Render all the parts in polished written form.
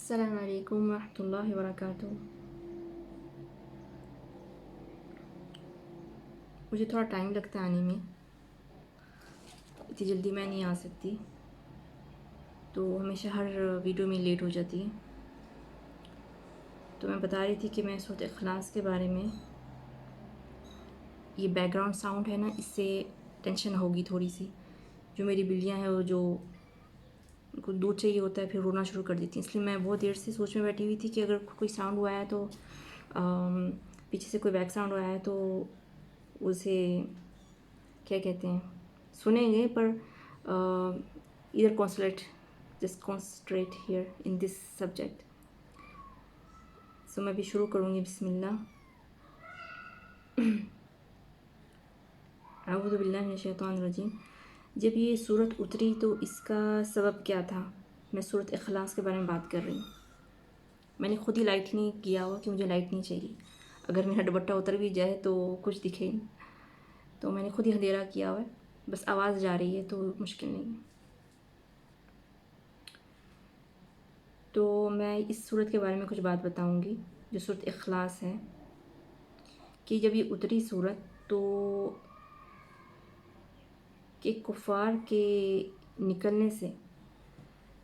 अस्सलामु अलैकुम वरहमतुल्लाहि वबरकातुहू। मुझे थोड़ा टाइम लगता है आने में, इतनी जल्दी मैं नहीं आ सकती, तो हमेशा हर वीडियो में लेट हो जाती है। तो मैं बता रही थी कि मैं सूरत इखलास के बारे में, ये बैकग्राउंड साउंड है ना, इससे टेंशन होगी थोड़ी सी। जो मेरी बिल्लियाँ हैं वो जो उनको दूध चाहिए होता है फिर रोना शुरू कर देती हैं, इसलिए मैं बहुत देर से सोच में बैठी हुई थी कि अगर कोई साउंड हुआ है तो पीछे से कोई बैक साउंड आया है तो उसे क्या कहते हैं सुनेंगे, पर इधर concentrate just concentrate here in this subject. So मैं भी शुरू करूँगी। बिस्मिल्लाह। अऊज़ु बिल्लाहि मिनश शैतानिर रजीम। जब ये सूरत उतरी तो इसका सबब क्या था? मैं सूरत इखलास के बारे में बात कर रही हूँ। मैंने खुद ही लाइट नहीं किया हुआ कि मुझे लाइट नहीं चाहिए, अगर मेरा दुपट्टा उतर भी जाए तो कुछ दिखे नहीं, तो मैंने खुद ही अंधेरा किया हुआ है, बस आवाज़ जा रही है तो मुश्किल नहीं है। तो मैं इस सूरत के बारे में कुछ बात बताऊंगी, जो सूरत इखलास है, कि जब ये उतरी सूरत तो कि कुफ़ार के निकलने से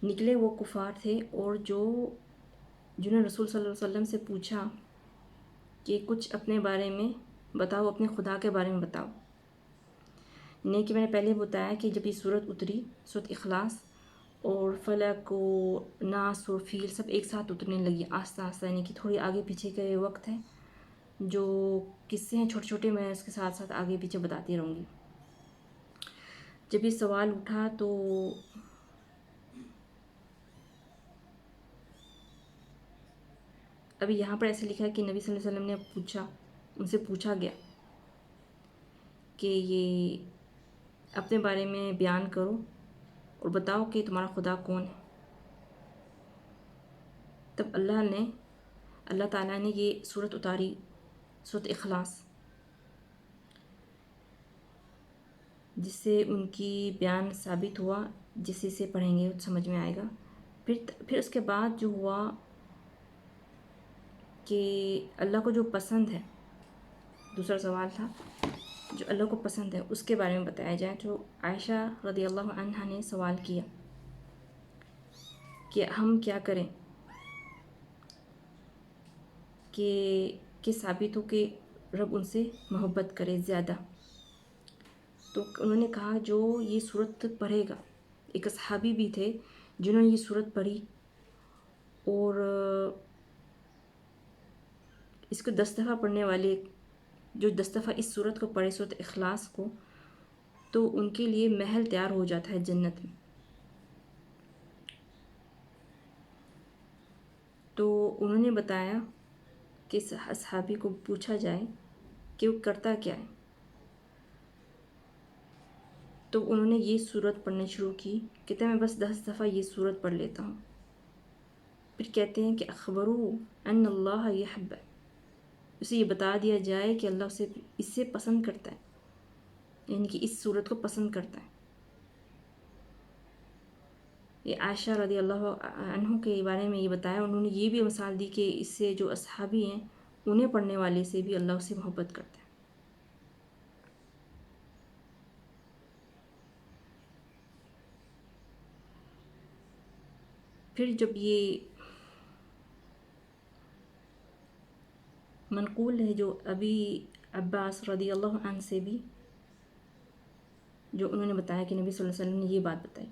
निकले वो कुफ़ार थे, और जिन्होंने रसूल सल्लल्लाहु अलैहि वसल्लम से पूछा कि कुछ अपने बारे में बताओ, अपने खुदा के बारे में बताओ। नहीं कि मैंने पहले बताया कि जब ये सूरत उतरी, सूरत इखलास, और फलक और नास और फील सब एक साथ उतरने लगी आस्ता आस्ता, यानी कि थोड़ी आगे पीछे के वक्त है, जो किस्से हैं छोटे छोटे मैं उसके साथ साथ आगे पीछे बताती रहूँगी। जब ये सवाल उठा तो अभी यहाँ पर ऐसे लिखा है कि नबी सल्लल्लाहु अलैहि वसल्लम ने पूछा, उनसे पूछा गया कि ये अपने बारे में बयान करो और बताओ कि तुम्हारा खुदा कौन है। तब अल्लाह ताला ने ये सूरत उतारी, सूरत इखलास, जिससे उनकी बयान साबित हुआ, जिससे इसे पढ़ेंगे तो समझ में आएगा। फिर उसके बाद जो हुआ कि अल्लाह को जो पसंद है, दूसरा सवाल था जो अल्लाह को पसंद है उसके बारे में बताया जाए। तो आयशा रज़ियल्लाहु अन्हा ने सवाल किया कि हम क्या करें कि साबित हो कि रब उनसे मोहब्बत करे ज़्यादा। तो उन्होंने कहा जो ये सूरत पढ़ेगा, एक सहाबी भी थे जिन्होंने ये सूरत पढ़ी और इसको 10 दफ़ा पढ़ने वाले, जो 10 दफ़ा इस सूरत को पढ़े, सूरत इखलास को, तो उनके लिए महल तैयार हो जाता है जन्नत में। तो उन्होंने बताया कि सहाबी को पूछा जाए कि वो करता क्या है, तो उन्होंने ये सूरत पढ़नी शुरू की। कहते हैं मैं बस 10 दफ़ा ये सूरत पढ़ लेता हूँ। फिर कहते हैं कि अखबरू अन्नल्लाह यहब्ब, उसे ये बता दिया जाए कि अल्लाह उसे इससे पसंद करता है, यानी कि इस सूरत को पसंद करता है। ये आयशा रज़ियल्लाहु अन्हा के बारे में ये बताया। उन्होंने ये भी मिसाल दी कि इससे जो असहाबी हैं उन्हें पढ़ने वाले से भी अल्लाह से मोहब्बत करता है। फिर जब ये मनकूल है जो अभी अब्बास रज़ियल्लाहु अन्हु से भी, जो उन्होंने बताया कि नबी सल्लल्लाहु अलैहि वसल्लम ने ये बात बताई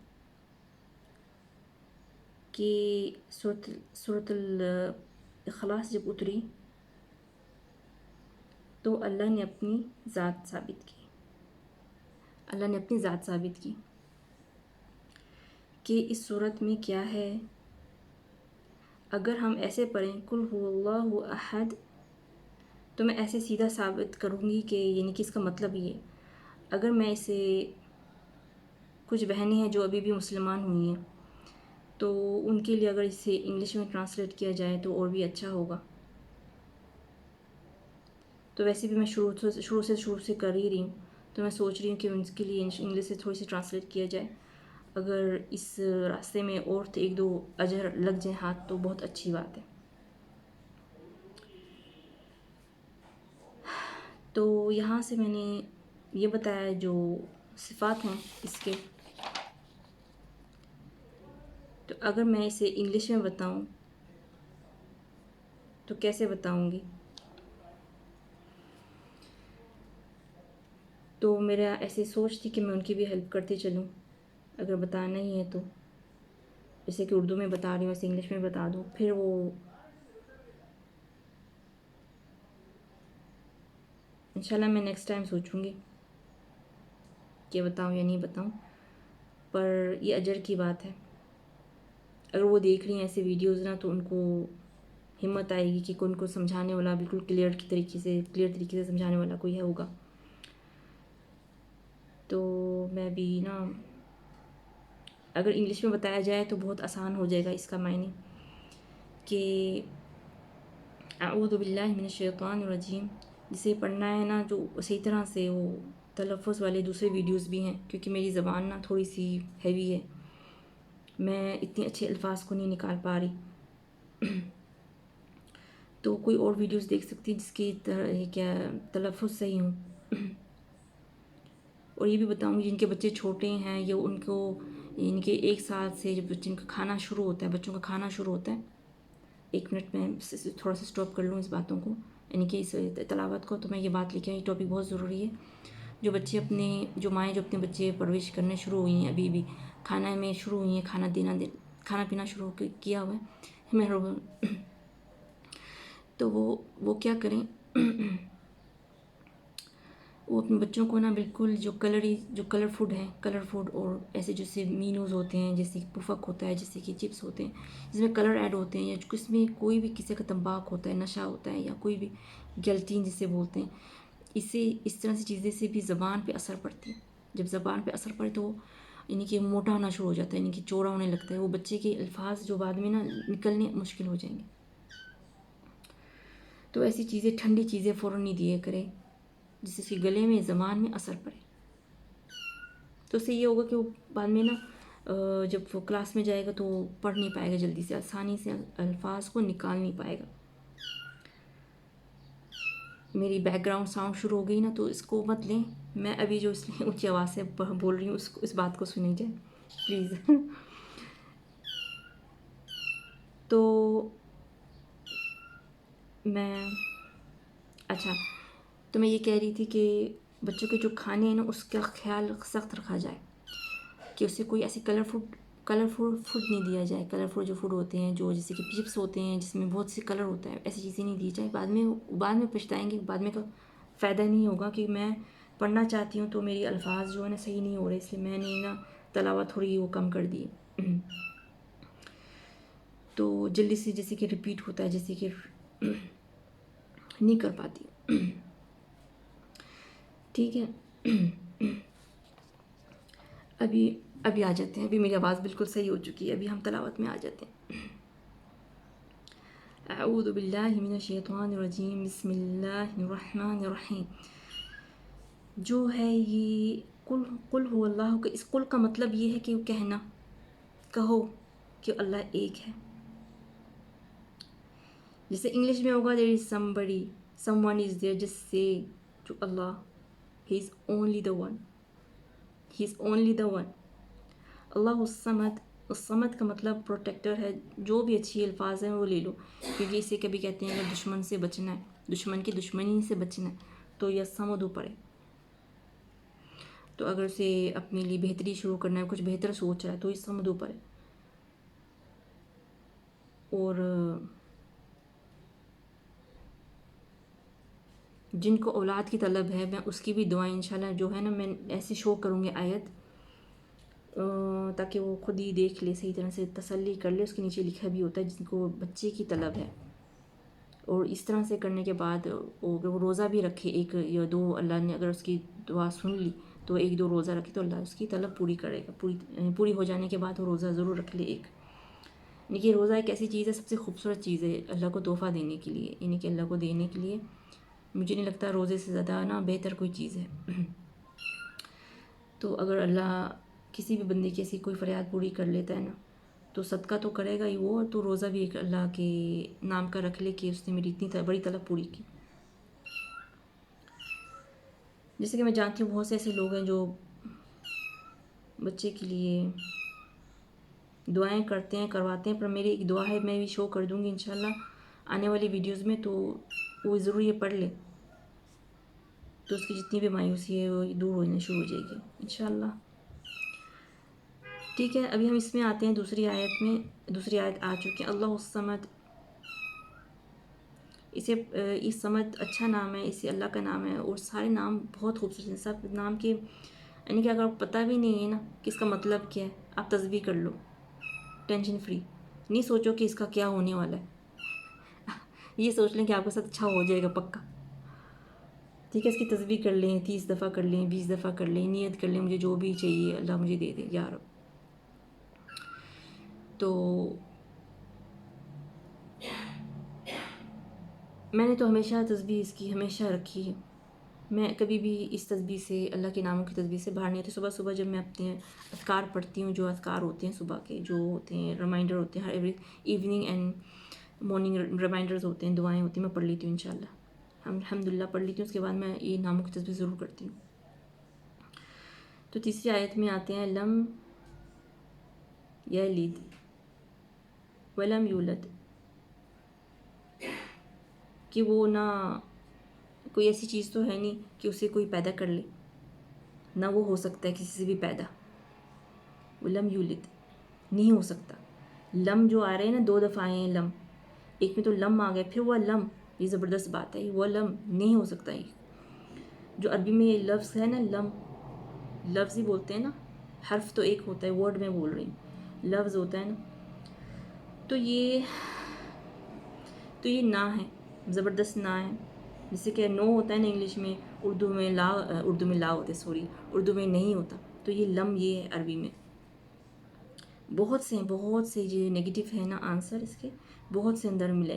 कि सूरतुल इखलास जब उतरी तो अल्लाह ने अपनी ज़ात साबित की, अल्लाह ने अपनी ज़ात साबित की कि इस सूरत में क्या है। अगर हम ऐसे पढ़ें कुल हुवल्लाहु अहद, तो मैं ऐसे सीधा साबित करूँगी कि यानी कि इसका मतलब ये, अगर मैं इसे, कुछ बहनें हैं जो अभी भी मुसलमान हुई हैं तो उनके लिए अगर इसे इंग्लिश में ट्रांसलेट किया जाए तो और भी अच्छा होगा। तो वैसे भी मैं शुरू से कर ही रही हूँ, तो मैं सोच रही हूँ कि उनके लिए इंग्लिश से थोड़ी सी ट्रांसलेट किया जाए। اگر اس راستے میں اور تو ایک دو اجر لگ جائیں ہاتھ تو بہت اچھی بات ہے. تو یہاں سے میں نے یہ بتایا جو صفات ہیں اس کے. تو اگر میں اسے انگلش میں بتاؤں تو کیسے بتاؤں گی؟ تو میرا ایسے سوچ تھی کہ میں ان کی بھی ہیلپ کرتے چلوں، اگر بتانا ہی ہے تو. جیسے کہ اردو میں بتا رہی ہوں ویسے انگلش میں بتا دوں، پھر وہ انشاءاللہ میں نیکسٹ ٹائم سوچوں گی کہ بتاؤں یا نہیں بتاؤں. پر یہ اجر کی بات ہے. اگر وہ دیکھ رہی ہیں ایسے ویڈیوز نا تو ان کو ہمت آئے گی کہ ان کو سمجھانے والا بالکل کلیئر طریقے سے سمجھانے والا کوئی ہے ہوگا. تو میں بھی نا اگر انگلش میں بتایا جائے تو بہت آسان ہو جائے گا اس کا معنی کہ اعوذ باللہ من الشیطان الرجیم. جسے پڑھنا ہے نا جو صحیح طرح سے وہ تلفظ والے دوسرے ویڈیوز بھی ہیں، کیونکہ میری زبان نا تھوڑی سی ہیوی ہے، میں اتنے اچھے الفاظ کو نہیں نکال پا رہی. تو کوئی اور ویڈیوز دیکھ سکتی جس کی کیا تلفظ صحیح ہوں. اور یہ بھی بتاؤں گی جن کے بچے چھوٹے ہیں یا ان کو ان کے 1 سال سے جب جن کا کھانا شروع ہوتا ہے، بچوں کا کھانا شروع ہوتا ہے. 1 منٹ میں تھوڑا سا اسٹاپ کر لوں اس باتوں کو، یعنی کہ اس تلاوت کو. تو میں یہ بات لکھی ہوں، یہ ٹاپک بہت ضروری ہے. جو بچے جو مائیں جو اپنے بچے پرورش کرنے شروع ہوئی ہیں، ابھی کھانا میں شروع ہوئی ہیں، کھانا پینا شروع کیا ہوا ہے، تو وہ کیا کریں، وہ اپنے بچوں کو نا بالکل جو کلر فوڈ اور ایسے جیسے مینوز ہوتے ہیں، جیسے کہ پفک ہوتا ہے، جیسے کہ چپس ہوتے ہیں جس میں کلر ایڈ ہوتے ہیں، یا جس میں کوئی بھی کسی کا تمباک ہوتا ہے، نشہ ہوتا ہے، یا کوئی بھی گیلٹین جسے بولتے ہیں، اس طرح سے چیزیں سے بھی زبان پہ اثر پڑتی ہے. جب زبان پہ اثر پڑے تو یعنی کہ موٹا ہونا شروع ہو جاتا ہے، یعنی کہ چوڑا ہونے لگتا ہے. وہ بچے کے الفاظ جو بعد میں نا نکلنے مشکل ہو جائیں گے. تو ایسی چیزیں ٹھنڈی چیزیں فوراً نہیں دیے کرے جس سے اس کے گلے میں زبان میں اثر پڑے. تو اس سے یہ ہوگا کہ وہ بعد میں نا جب وہ کلاس میں جائے گا تو پڑھ نہیں پائے گا، جلدی سے آسانی سے الفاظ کو نکال نہیں پائے گا. میری بیک گراؤنڈ ساؤنڈ شروع ہو گئی نا تو اس کو مت لیں. میں ابھی جو اس لیے اونچی آواز سے بول رہی ہوں اس بات کو سنی جائے پلیز. تو میں یہ کہہ رہی تھی کہ بچوں کے جو کھانے ہیں نا اس کا خیال سخت رکھا جائے کہ اسے کوئی ایسی کلرفل فوڈ نہیں دیا جائے. کلرفل جو فوڈ ہوتے ہیں جو جیسے کہ چپس ہوتے ہیں جس میں بہت سے کلر ہوتا ہے، ایسی چیزیں نہیں دی جائے. بعد میں پچھتائیں گے، بعد میں کا فائدہ نہیں ہوگا کہ میں پڑھنا چاہتی ہوں تو میری الفاظ جو ہے نا صحیح نہیں ہو رہے، اس لیے میں نے نا تلاوت تھوڑی وہ کم کر دی. تو جلدی سے جیسے کہ ریپیٹ ہوتا ہے، جیسے کہ نہیں کر پاتی. ٹھیک ہے، ابھی آ جاتے ہیں. ابھی میری آواز بالکل صحیح ہو چکی ہے، ابھی ہم تلاوت میں آ جاتے ہیں. اعوذ باللہ من الشیطان الرجیم، بسم اللہ الرحمن الرحیم. جو ہے یہ قل هو اللہ کا، اس قل کا مطلب یہ ہے کہ کہو کہ اللہ ایک ہے. جیسے انگلش میں ہوگا there is somebody, someone is there, just say to Allah he is only the one, he is only the one. اللہ الصمد، الصمد کا مطلب پروٹیکٹر ہے. جو بھی اچھی الفاظ ہیں وہ لے لو، کیونکہ اسے کبھی کہتے ہیں اگر دشمن سے بچنا ہے، دشمن کی دشمنی سے بچنا ہے تو یہ صمد پڑے. تو اگر اسے اپنے لیے بہتری شروع کرنا ہے، کچھ بہتر سوچ رہا ہے تو یہ صمد پڑے. اور جن کو اولاد کی طلب ہے میں اس کی بھی دعائیں انشاءاللہ جو ہے نا میں ایسے شو کروں گی آیت، تاکہ وہ خود ہی دیکھ لے، صحیح طرح سے تسلی کر لے. اس کے نیچے لکھا بھی ہوتا ہے جن کو بچے کی طلب ہے. اور اس طرح سے کرنے کے بعد اگر وہ روزہ بھی رکھے 1 یا 2، اللہ نے اگر اس کی دعا سن لی تو 1-2 روزہ رکھے تو اللہ اس کی طلب پوری کرے گا. پوری ہو جانے کے بعد وہ روزہ ضرور رکھ لے 1. یعنی کہ روزہ ایک ایسی چیز ہے، سب سے خوبصورت چیز ہے اللہ کو تحفہ دینے کے لیے، یعنی کہ اللہ کو دینے کے لیے مجھے نہیں لگتا روزے سے زیادہ نا بہتر کوئی چیز ہے. تو اگر اللہ किसी भी बंदे की ऐसी कोई फरियाद पूरी कर लेता है ना, तो सदका तो करेगा ही वो, तो रोज़ा भी एक अल्लाह के नाम का रख ले कि उसने मेरी इतनी बड़ी तलब पूरी की। जैसे कि मैं जानती हूँ बहुत से ऐसे लोग हैं जो बच्चे के लिए दुआएं करते हैं, करवाते हैं, पर मेरी एक दुआ है, मैं भी शो कर दूँगी इंशाल्लाह आने वाली वीडियोज़ में, तो वो ज़रूर ये पढ़ ले, तो उसकी जितनी भी मायूसी है वो दूर होने शुरू हो जाएगी इंशाल्लाह। ठीक है, अभी हम इसमें आते हैं दूसरी आयत में। दूसरी आयत आ चुकी है, अल्लाह समद। इसे इस समद अच्छा नाम है, इसे अल्लाह का नाम है, और सारे नाम बहुत खूबसूरत हैं सब नाम के, यानी कि अगर आपको पता भी नहीं है ना कि इसका मतलब क्या है, आप तस्बीह कर लो टेंशन फ्री। नहीं सोचो कि इसका क्या होने वाला है ये सोच लें कि आपके साथ अच्छा हो जाएगा पक्का। ठीक है, इसकी तस्बीह कर लें, 30 दफ़ा कर लें, 20 दफ़ा कर लें, नियत कर लें मुझे जो भी चाहिए अल्लाह मुझे दे दे या रब। तो मैंने तो हमेशा तस्बीह इसकी हमेशा रखी है, मैं कभी भी इस तस्बीह से, अल्लाह के नामों की तस्बीह से बाहर नहीं आती। सुबह सुबह जब मैं अपने अज़कार पढ़ती हूँ, जो अज़कार होते हैं सुबह के, जो होते हैं रिमाइंडर होते हैं, हर every evening and morning reminders होते हैं, दुआएं होती हैं, मैं पढ़ लेती हूँ इंशाल्लाह, अल्हम्दुलिल्लाह पढ़ लेती हूँ। उसके बाद मैं ये नामों की तस्बीह ज़रूर करती हूँ। तो तीसरी आयत में आते हैं, लम यलिद वलम यूलद, कि वो ना कोई ऐसी चीज़ तो है नहीं कि उसे कोई पैदा कर ले, ना वो हो सकता है किसी से भी पैदा। लम यूलिद नहीं हो सकता। लम जो आ रहे हैं ना, 2 दफ़ा आए हैं लम, एक में तो लम आ गया, फिर वह लम, ये ज़बरदस्त बात है, ये वह लम नहीं हो सकता। ये जो अरबी में ये लफ्ज़ है ना, लम लफ्ज़ ही बोलते हैं ना, हर्फ तो एक होता है, वर्ड में बोल रही हूँ, लफ्ज़ होता है ना, तो ये ना है, ज़बरदस्त ना है। जैसे कि नो होता है ना इंग्लिश में, उर्दू में ला होता है, सॉरी उर्दू में नहीं होता, तो ये लम ये है अरबी में। बहुत से जो नेगेटिव है ना आंसर इसके, बहुत से अंदर मिले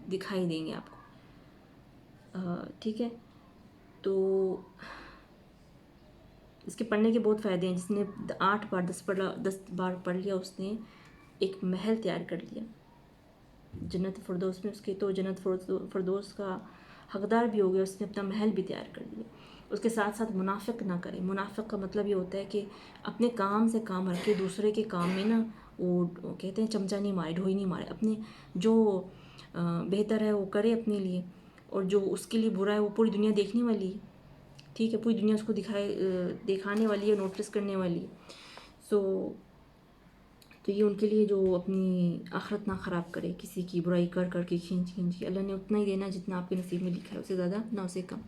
दिखाई देंगे आपको। ठीक है, तो इसके पढ़ने के बहुत फ़ायदे हैं। जिसने 8 बार 10 बार पढ़ लिया उसने एक महल तैयार कर लिया जन्नत फ़िरदौस में, उसके तो जन्नत फ़िरदौस का हकदार भी हो गया, उसने अपना महल भी तैयार कर लिया। उसके साथ साथ मुनाफिक ना करे। मुनाफिक का मतलब ये होता है कि अपने काम से काम रखे, दूसरे के काम में ना वो कहते हैं चमचा नहीं मारे, ढोई नहीं मारे, अपने जो बेहतर है वो करे अपने लिए, और जो उसके लिए बुरा है वो पूरी दुनिया देखने वाली है। ठीक है, पूरी दुनिया उसको दिखाने वाली है, नोटिस करने वाली है। तो ये उनके लिए जो अपनी आखिरत ना ख़राब करे, किसी की बुराई कर कर के खींच खींच के। अल्लाह ने उतना ही देना जितना आपके नसीब में लिखा है, उससे ज़्यादा ना उससे कम।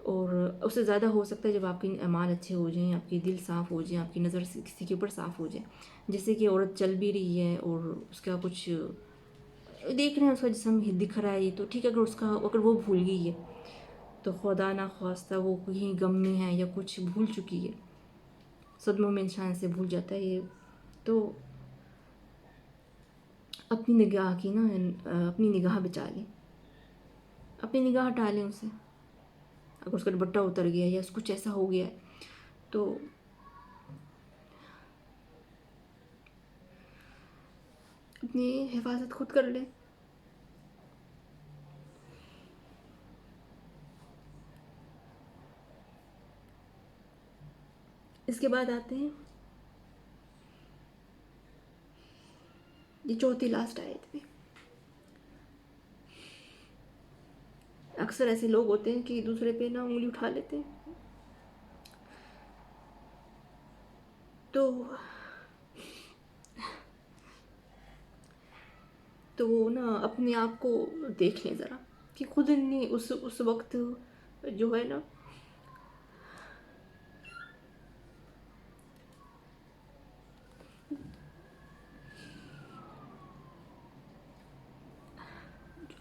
और उससे ज़्यादा हो सकता है जब आपके अमाल अच्छे हो जाएं, आपकी दिल साफ़ हो जाए, आपकी नज़र से किसी के ऊपर साफ़ हो जाए। जैसे कि औरत चल भी रही है और उसका कुछ देख रहे हैं, उसका जिस्म दिख रहा है, ये तो ठीक है। अगर वो भूल गई है तो खुदा ना ख्वास्ता वो कहीं गम में है या कुछ भूल चुकी है, सदमों में इंसान से भूल जाता है ये, तो अपनी निगाह की ना अपनी निगाह बचा लें, अपनी निगाह हटा लें उसे। अगर उसका दुपट्टा उतर गया या कुछ ऐसा हो गया है तो अपनी हिफाजत खुद कर लें। इसके बाद आते हैं ये चौथी लास्ट आयत में। अक्सर ऐसे लोग होते हैं कि दूसरे पे ना उंगली उठा लेते हैं, तो वो ना अपने आप को देख लें ज़रा कि खुद नहीं उस वक्त जो है ना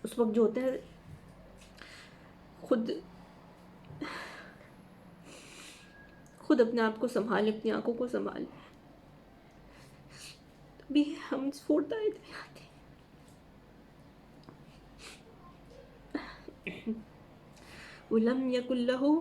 उस वक्त जो होता है खुद अपने आप को संभाले, अपनी आंखों को संभाले। तभी हम फोड़ता है आते उलम यकुल्लहु